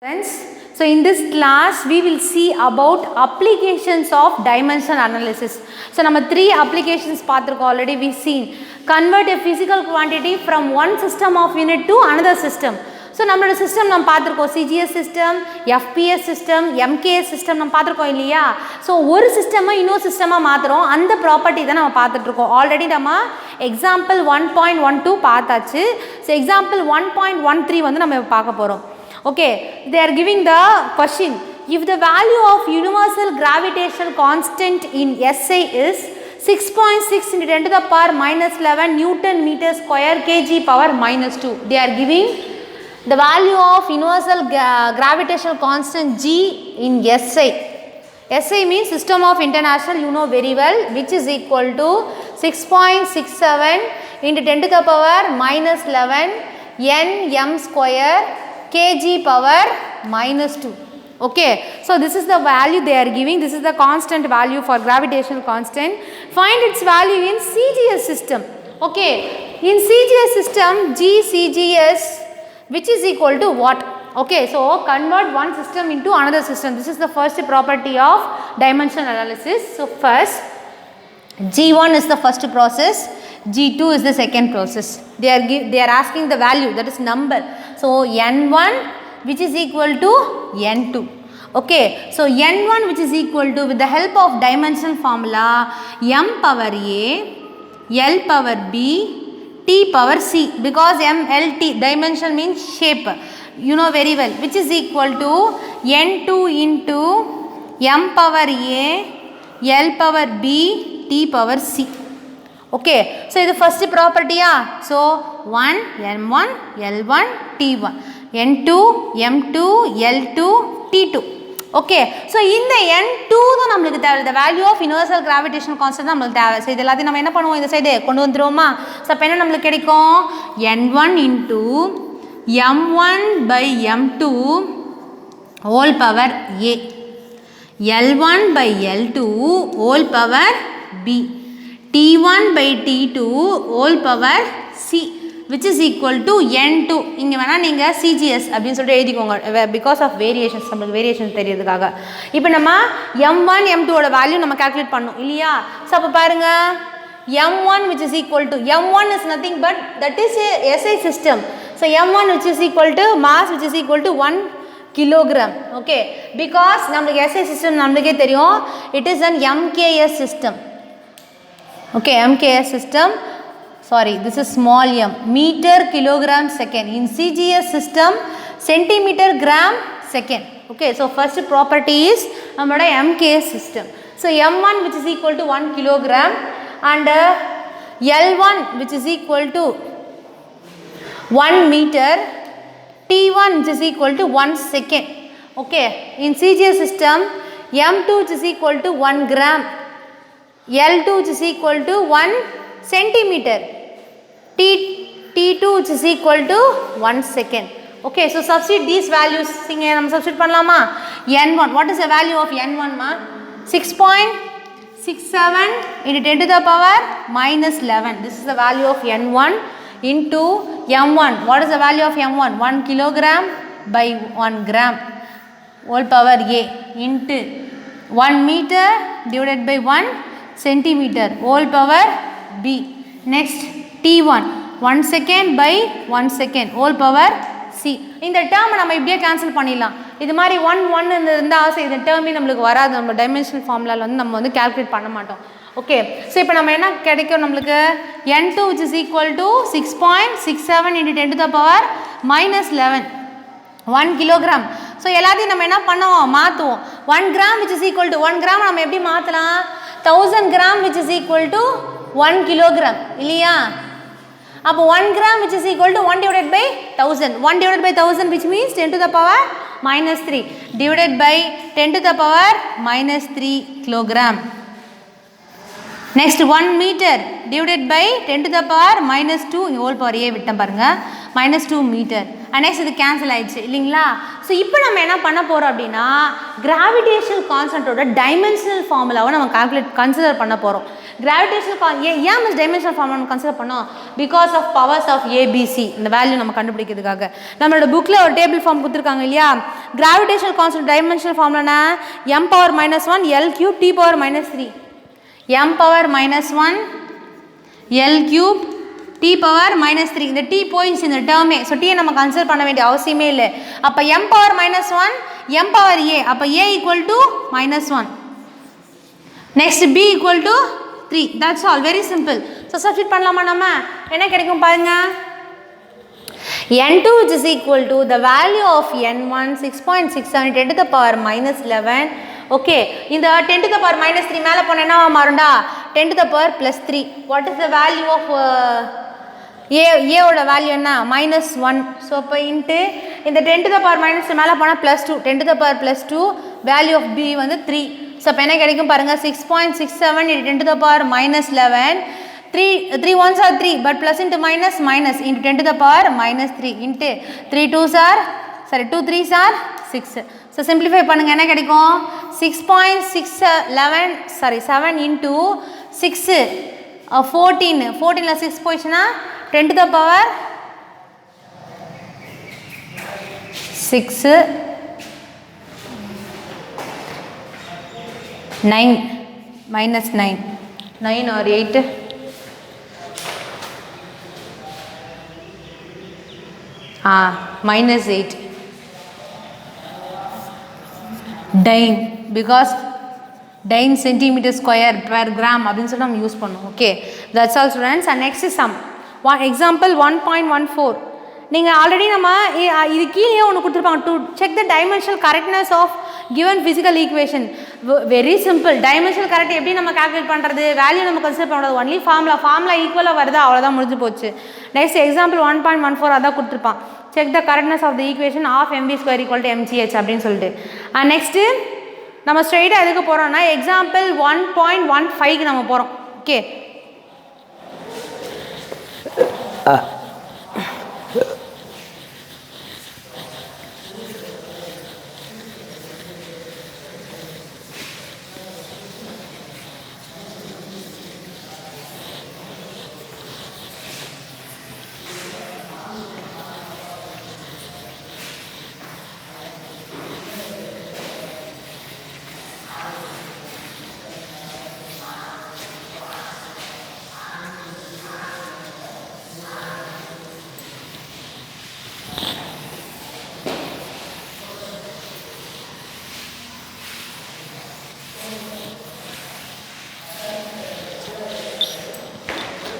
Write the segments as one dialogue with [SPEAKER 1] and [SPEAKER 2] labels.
[SPEAKER 1] Friends, so in this class we will see about applications of dimensional analysis. So நம்ம 3 applications பார்த்திருக்கோம் already we seen. Convert a physical quantity from one system of unit to another system. So நம்மளோட system நம்ம பார்த்திருக்கோம் CGS system, FPS system, MKS system நம்ம பார்த்திருக்கோம் இல்லையா? So ஒரு சிஸ்டமை இன்னொரு சிஸ்டமாக மாற்றுறோம், அந்த ப்ராப்பர்ட்டி தான் நம்ம பார்த்துட்ருக்கோம். ஆல்ரெடி நம்ம எக்ஸாம்பிள் 1.12 பார்த்தாச்சு. ஸோ எக்ஸாம்பிள் 1.13 வந்து நம்ம பார்க்க போகிறோம். Okay, they are giving the question, if the value of universal gravitational constant in SI is 6.6 into 10 to the power minus 11 Newton meter square kg power minus 2. They are giving the value of universal gravitational constant G in SI. SI means System of International, you know very well, which is equal to 6.67 into 10 to the power minus 11 Nm square kg power minus 2. Okay, so this is the value they are giving. This is the constant value for gravitational constant. Find its value in CGS system. Okay, in CGS system GCGS, which is equal to what? Okay, so convert one system into another system. This is the first property of dimensional analysis. So first, G1 is the first process, G2 is the second process. They are asking the value, that is number. So N1 which is equal to N2. Okay, so N1 which is equal to, with the help of dimensional formula, M power A, L power B, T power C, because MLT dimension means shape, you know very well, which is equal to N2 into M power A, L power B, T power C. Okay, so this is the first property. So 1 M1 L1 T1 N2 M2 L2 T2. Okay, so in the N2 தான் நமக்கு தேவை, the value of universal gravitational constant தான் நமக்கு தேவை. So இது எல்லாத்தையும் நம்ம என்ன பண்ணுவோம், இந்த சைடு கொண்டு வந்துருவோமா? ஸோ அப்போ என்ன நம்மளுக்கு கிடைக்கும், N1 into M1 by M2 whole power A, L1 by L2 whole power B, T1 by T2 whole power C, which is equal to N2. இங்கே வேணால் நீங்கள் CGS அப்படின்னு சொல்லிட்டு எழுதிக்கோங்க, பிகாஸ் ஆஃப் வேரியேஷன்ஸ், நம்மளுக்கு வேரியேஷன் தெரியறதுக்காக. இப்போ நம்ம M1 M2ஓட வேல்யூ நம்ம கால்குலேட் பண்ணோம் இல்லையா? ஸோ அப்போ பாருங்கள், M1 which is equal to, M1 is nothing but that is a SI system. So M1 which is equal to mass which is equal to 1 kilogram. Okay, because நம்மளுக்கு SI system நம்மளுக்கே தெரியும், it is an MKS system. Okay, MKS system, sorry, this is small m, meter kilogram second. In CGS system, centimeter gram second. Okay, so first property is நம்மளோட MKS system. So M1 which is equal to 1 kilogram and L1 which is equal to 1 meter, T1 which is equal to 1 second. Okay, in CGS system, M2 which is equal to 1 gram, L2 which is equal to 1 centimeter, T2 which is equal to 1 second. Okay, so substitute these values. இங்கே நம்ம substitute பண்ணலாமா? N1, what is the value of N1 ma? 6.67 into 10 to the power minus 11. This is the value of N1 into M1. What is the value of M1? 1 kilogram by 1 gram whole power A into 1 meter divided by 1 centimeter whole power B. Next T1, 1 second by 1 second whole power C. இந்த term நம்ம இப்படியே cancel பண்ணிடலாம். இது மாதிரி 1 1 இருந்தால் இந்த டேர்மே நம்மளுக்கு வராது, நம்ம டைமென்ஷனல் ஃபார்முலாவில் வந்து நம்ம வந்து கால்குலேட் பண்ண மாட்டோம். ஓகே, ஸோ இப்போ நம்ம என்ன கிடைக்கும் நம்மளுக்கு, N2 which is equal to 6.67 into 10 to the power minus 11, 1 kilogram. So எல்லாத்தையும் நம்ம என்ன பண்ணுவோம், மாற்றுவோம். 1 gram which is equal to 1 gram நம்ம எப்படி மாற்றலாம், 1000 gram which is equal to 1 kilogram இல்லையா? அப்போ 1 gram which is equal to 1 divided by 1000, 1 divided by 1000 which means 10 to the power minus 3 divided by 10 to the power minus 3 kilogram. Next 1 meter divided by 10 to the power minus 2 whole power A விட்டம் பாருங்க, minus 2 meter. Next இது cancel ஆயிடுச்சு இல்லைங்களா? So இப்போ நம்ம என்ன பண்ண போகிறோம் அப்படின்னா, கிராவிடேஷனல் கான்ஸ்டன்ட்டோட டைமென்ஷனல் ஃபார்முலாவை நம்ம கன்சிடர் பண்ண போகிறோம். கிராவிடேஷனல் ஏன் மிஸ் டைமென்ஷனல் ஃபார்முலா நம்ம கன்சிடர் பண்ணோம், because of powers of ABC இந்த வேல்யூ நம்ம கண்டுபிடிக்கிறதுக்காக. நம்மளோட புக்கில் ஒரு டேபிள் ஃபார்ம் கொடுத்துருக்காங்க இல்லையா, gravitational constant dimensional formula m power minus 1 L cube T power minus 3 m power minus 1 L cube T power minus 3 இந்த T போயிடுச்சு இந்த டேர்மே ஸோ T நம்ம கன்சிடர் பண்ண வேண்டிய அவசியமே இல்லை அப்போ m power minus 1 m power a அப்போ a equal to minus 1 next b equal to 3 that's all very simple so substitute பண்ணலாமா நம்ம என்ன கிடைக்கும் பாருங்க n2 which is equal to the value of n1 6.67 10 to the power minus 11 okay இந்த 10 to the power minus 3 மேலே போனால் என்ன மாறும்டா 10 to the power plus 3 what is the value of a ஓட வேல்யூ என்ன minus 1 ஸோ இப்போ into இந்த 10 to the power minus 2 மேலே போனால் plus 2 10 to the power plus 2 value of b வந்து 3 ஸோ இப்போ என்ன கிடைக்கும் பாருங்கள் 6.67 10 to the power minus 11 3 ones are 3 but plus into minus minus into 10 to the power minus 3 into 3 2s are sorry 2 3s are 6 so simplify பண்ணுங்க என்ன கிடைக்கும் 6.611 sorry 7 into 6 14 14ல 6 போயிடுச்சுன்னா 10 to the power 6 9 minus 9 or 8 minus 8 dyne because dyne centimeter square per gram அப்படின்னு சொல்லி நம்ம use பண்ணுவோம் okay that's all students and next is sum one example 1.14 நீங்கள் already நம்ம இது கீழே ஒன்று கொடுத்துருப்பாங்க to check the dimensional correctness of given physical equation very simple dimensional correct எப்படி நம்ம கால்குலேட் பண்ணுறது வேல்யூ நம்ம கன்சிடர் பண்ணுறது ஒன்லி ஃபார்முலா ஈக்குவலாக வருது அவ்வளோதான் முடிஞ்சு போச்சு நெக்ஸ்ட் எக்ஸாம்பிள் 1.14 அதான் கொடுத்துருப்பான் check the correctness of the equation of mv square equal to mgh அப்படின்னு சொல்லிட்டு நெக்ஸ்ட்டு நம்ம ஸ்ட்ரெயிட்டாக எதுக்கு போகிறோம்னா எக்ஸாம்பிள் 1.15க்கு நம்ம போகிறோம் okay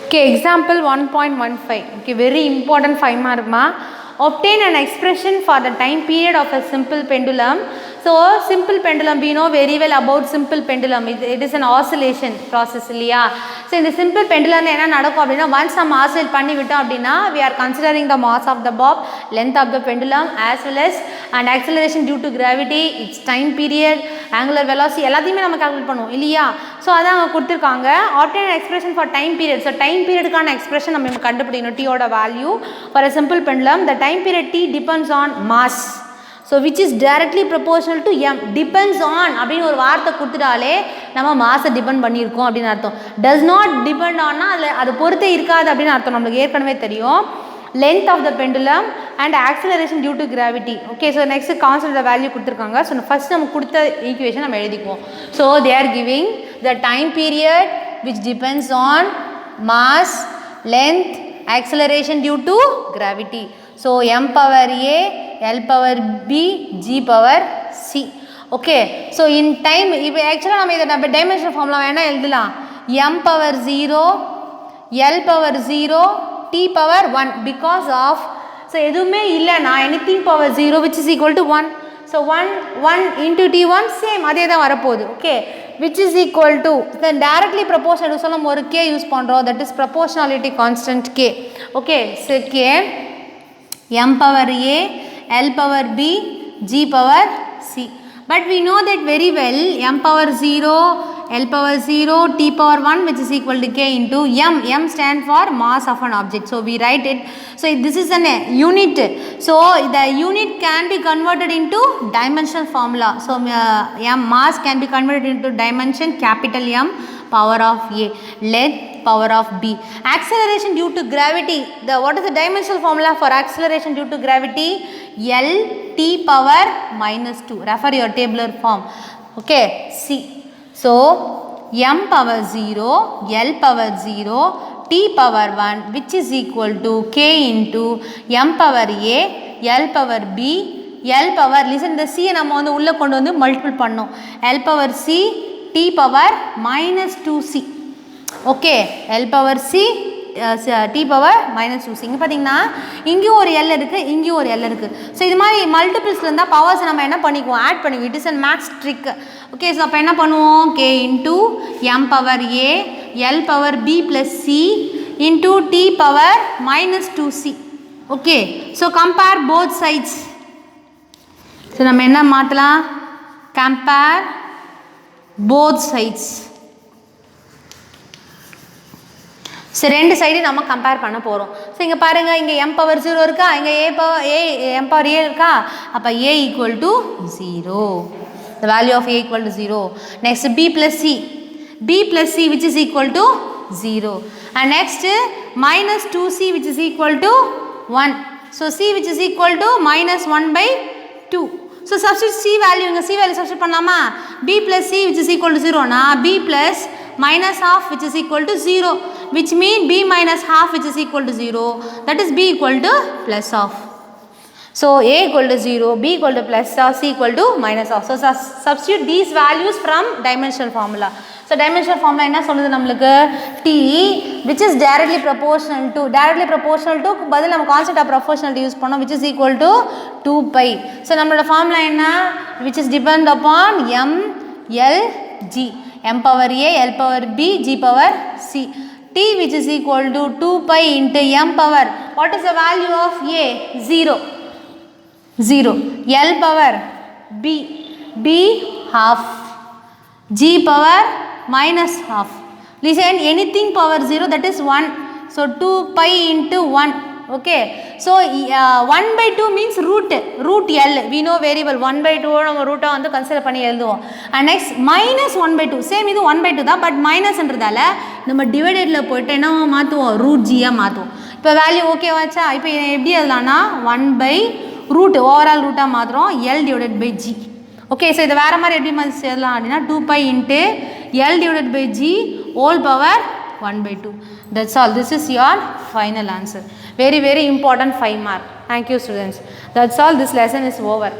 [SPEAKER 1] Okay, example 1.15. Okay, very important 5 mark ma. Obtain an expression for the time period of a simple pendulum. So, simple pendulum, we know very well about simple pendulum. It is an oscillation process இல்லையா So, in the simple pendulum என்ன நடக்கும் அப்படின்னா once நம்ம oscillate பண்ணி விட்டோம் அப்படின்னா we are considering the mass of the bob, length of the pendulum as well as and acceleration due to gravity, its time period, angular velocity எல்லாத்தையுமே நம்ம calculate பண்ணுவோம் இல்லையா ஸோ அதான் அங்கே கொடுத்துருக்காங்க obtain an expression for time period. So, time periodக்கான expression நம்ம கண்டுபிடிக்கணும் t ஓட value for a simple pendulum. The time period t depends on mass. So, which is directly proportional to m. Depends on அப்படின்னு ஒரு வார்த்தை கொடுத்துட்டாலே நம்ம மாஸை depend பண்ணியிருக்கோம் அப்படின்னு அர்த்தம். Does not depend on அது பொறுத்தே இருக்காது அப்படின்னு அர்த்தம் நம்மளுக்கு ஏற்கனவே தெரியும். Length of the pendulum and acceleration due to gravity. Okay, so next constant value கொடுத்துருக்காங்க. So, first நம்ம கொடுத்த equation நம்ம எழுதிக்குவோம். So, they are giving the time period which depends on mass, length, acceleration due to gravity. So, m power a, l power b, g power c. Okay, so in time, actually நம்ம dimensional formula வேணா எழுதலாம் m power 0, l power 0, t power 1 because of so எதுவுமே இல்லைனா anything power 0 which is equal to 1. So 1 into t1 same அதே தான் வரப்போகுது okay which is equal to then directly proportional சொல்லும் ஒரு k யூஸ் பண்ணுறோம் that is proportionality constant k okay so k m power a, l power b, g power c. But we know that very well m power 0, l power 0, t power 1 which is equal to k into m. M stand for mass of an object. So, we write it. So, this is an unit. So, the unit can be converted into dimensional formula. So, m mass can be converted into dimension capital M. power of A, length power of B. Acceleration due to gravity, what is the dimensional formula for acceleration due to gravity? L t power minus 2. Refer your tabular form. Okay, C. So m power 0, L power 0, t power 1, which is equal to k into m power A, L power B, L power, listen, the C நம்ம வந்து உள்ள கொண்டு வந்து multiple பண்ணோம். L power C, t power minus 2c. Okay, L power C, t power minus 2c. இங்கே பார்த்தீங்கன்னா இங்கேயும் ஒரு L இருக்குது, இங்கேயும் ஒரு L இருக்குது. ஸோ இது மாதிரி மல்டிபிள்ஸில் இருந்தால் பவர்ஸ் நம்ம என்ன பண்ணிக்குவோம், ஆட் பண்ணிக்குவோம். It is and makes trick. Okay, so அப்போ என்ன பண்ணுவோம், k into m power A, L power B plus C into t power minus 2c. Okay, so compare both sides. So நம்ம என்ன மாற்றலாம், கம்பேர் போத் சைட்ஸ். ஸோ ரெண்டு side நம்ம compare பண்ண போகிறோம். ஸோ இங்கே பாருங்கள், இங்கே m பவர் 0 இருக்கா, இங்கே m பவர் A இருக்கா, அப்போ A equal to 0. The value of A equal to 0. Next B plus C. B plus C which is equal to 0. And next minus 2C which is equal to 1. So C which is equal to minus 1 by 2. So substitute C value, இங்கே C value substitute பண்ணலாமா, B plus C which is equal to 0 na, B plus minus half which is equal to 0, which mean B minus half which is equal to 0, that is B equal to plus half. So A equal to 0, B equal to plus half, C equal to minus half. So substitute these values from dimensional formula. So dimensional formula என்ன சொல்லுது நம்மளுக்கு, T which is directly proportional to பதில் நம்ம concept of proportionality use பண்ணோம், which is equal to 2 pi. So நம்மளோட formula என்ன, which is depend upon M, L, G. M power A, L power B, G power C. T which is equal to 2 pi into M power. What is the value of A? 0. L power B half. G power minus half. Listen, anything power 0 that is 1. So 2 pi into 1. Okay. So 1 by 2 means root L. We know very well 1 by 2 நம்ம ரூட்டை வந்து consider பண்ணி எழுதுவோம். And next minus 1 by 2. Same இது 1 by 2 தான், but மைனஸ்ன்றதால நம்ம டிவைடடில் போய்ட்டு என்ன மாற்றுவோம், ரூட் ஜியாக மாற்றுவோம். இப்போ வேல்யூ ஓகேவாச்சா, இப்போ எப்படி எழுதலாம்னா 1 by ரூட் ஓவரால் ரூட்டாக மாற்றுறோம், L divided by G. Okay, so இது வேறு மாதிரி எப்படி மாதிரி எழுதலாம் அப்படின்னா 2 pi into L divided by G whole power 1 by 2. That's all. This is your final answer. Very important 5 mark. Thank you students. That's all. This lesson is over.